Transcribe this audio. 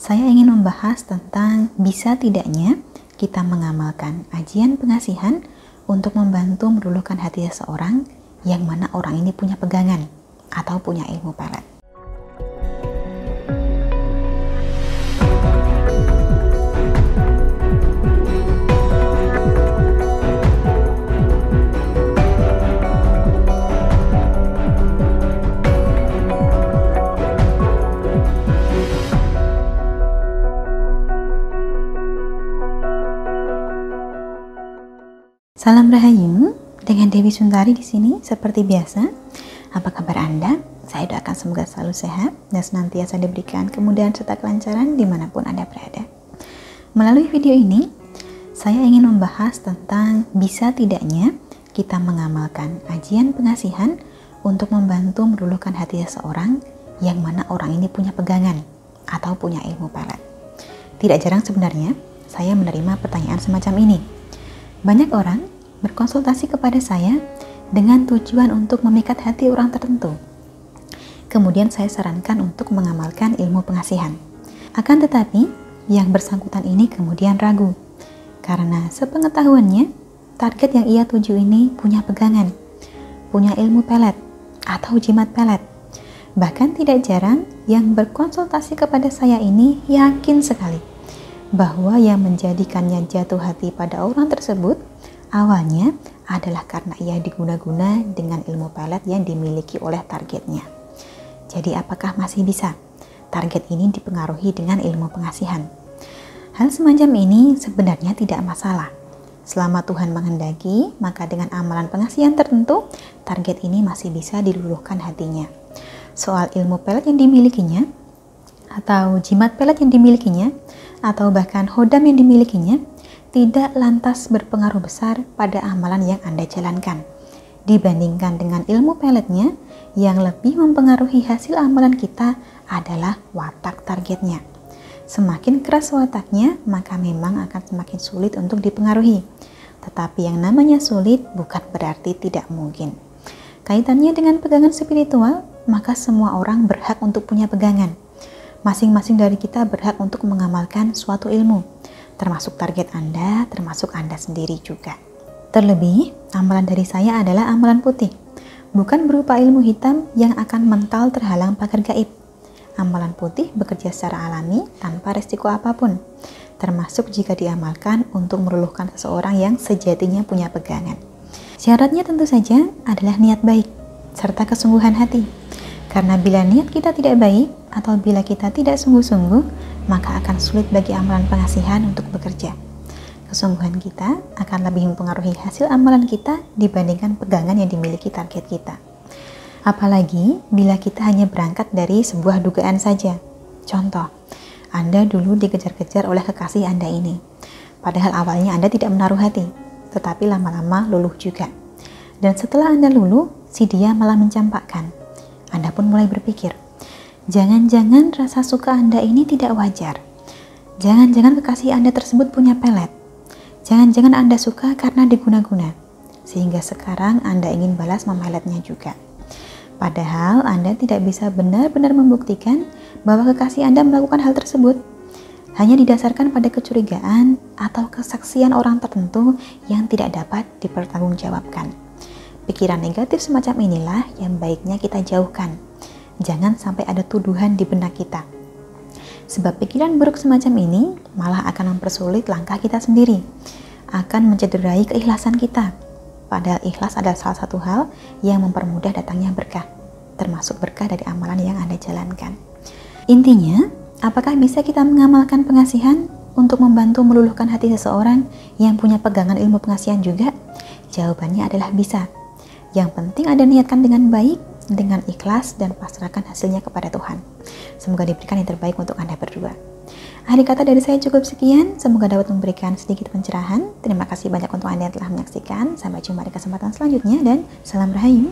Saya ingin membahas tentang bisa tidaknya kita mengamalkan ajian pengasihan untuk membantu meluluhkan hati seseorang yang mana orang ini punya pegangan atau punya ilmu pelet. Salam Rahayu, dengan Dewi Suntari di sini seperti biasa. Apa kabar Anda? Saya doakan semoga selalu sehat dan senantiasa diberikan kemudahan serta kelancaran dimanapun Anda berada. Melalui video ini, saya ingin membahas tentang bisa tidaknya kita mengamalkan ajian pengasihan untuk membantu meluluhkan hati seseorang yang mana orang ini punya pegangan atau punya ilmu pelet. Tidak jarang sebenarnya saya menerima pertanyaan semacam ini. Banyak orang berkonsultasi kepada saya dengan tujuan untuk memikat hati orang tertentu. Kemudian saya sarankan untuk mengamalkan ilmu pengasihan. Akan tetapi, yang bersangkutan ini kemudian ragu. Karena sepengetahuannya, target yang ia tuju ini punya pegangan, punya ilmu pelet atau jimat pelet. Bahkan tidak jarang yang berkonsultasi kepada saya ini yakin sekali bahwa yang menjadikannya jatuh hati pada orang tersebut awalnya adalah karena ia diguna-guna dengan ilmu pelet yang dimiliki oleh targetnya. Jadi apakah masih bisa target ini dipengaruhi dengan ilmu pengasihan? Hal semacam ini sebenarnya tidak masalah. Selama Tuhan menghendaki, maka dengan amalan pengasihan tertentu, target ini masih bisa diluluhkan hatinya. Soal ilmu pelet yang dimilikinya, atau jimat pelet yang dimilikinya, atau bahkan hodam yang dimilikinya, tidak lantas berpengaruh besar pada amalan yang Anda jalankan dibandingkan dengan ilmu peletnya. Yang lebih mempengaruhi hasil amalan kita adalah watak targetnya. Semakin keras wataknya, maka memang akan semakin sulit untuk dipengaruhi. Tetapi yang namanya sulit bukan berarti tidak mungkin. Kaitannya dengan pegangan spiritual, maka semua orang berhak untuk punya pegangan. Masing-masing dari kita berhak untuk mengamalkan suatu ilmu, termasuk target Anda, termasuk Anda sendiri juga. Terlebih, amalan dari saya adalah amalan putih, bukan berupa ilmu hitam yang akan mental terhalang pagar gaib. Amalan putih bekerja secara alami tanpa resiko apapun, termasuk jika diamalkan untuk meluluhkan seseorang yang sejatinya punya pegangan. Syaratnya tentu saja adalah niat baik, serta kesungguhan hati. Karena bila niat kita tidak baik, atau bila kita tidak sungguh-sungguh, maka akan sulit bagi amalan pengasihan untuk bekerja. Kesungguhan kita akan lebih mempengaruhi hasil amalan kita dibandingkan pegangan yang dimiliki target kita. Apalagi bila kita hanya berangkat dari sebuah dugaan saja. Contoh, Anda dulu dikejar-kejar oleh kekasih Anda ini. Padahal awalnya Anda tidak menaruh hati, tetapi lama-lama luluh juga. Dan setelah Anda luluh, si dia malah mencampakkan. Anda pun mulai berpikir, jangan-jangan rasa suka Anda ini tidak wajar. Jangan-jangan kekasih Anda tersebut punya pelet. Jangan-jangan Anda suka karena diguna-guna, sehingga sekarang Anda ingin balas memeletnya juga. Padahal Anda tidak bisa benar-benar membuktikan bahwa kekasih Anda melakukan hal tersebut. Hanya didasarkan pada kecurigaan atau kesaksian orang tertentu yang tidak dapat dipertanggungjawabkan. Pikiran negatif semacam inilah yang baiknya kita jauhkan. Jangan sampai ada tuduhan di benak kita. Sebab pikiran buruk semacam ini malah akan mempersulit langkah kita sendiri, akan mencederai keikhlasan kita. Padahal ikhlas adalah salah satu hal yang mempermudah datangnya berkah, termasuk berkah dari amalan yang Anda jalankan. Intinya, apakah bisa kita mengamalkan pengasihan untuk membantu meluluhkan hati seseorang yang punya pegangan ilmu pengasihan juga? Jawabannya adalah bisa. Yang penting Anda niatkan dengan baik, dengan ikhlas, dan pasrahkan hasilnya kepada Tuhan. Semoga diberikan yang terbaik untuk Anda berdua. Akhir kata dari saya cukup sekian. Semoga dapat memberikan sedikit pencerahan. Terima kasih banyak untuk Anda yang telah menyaksikan. Sampai jumpa di kesempatan selanjutnya dan salam Rahayu.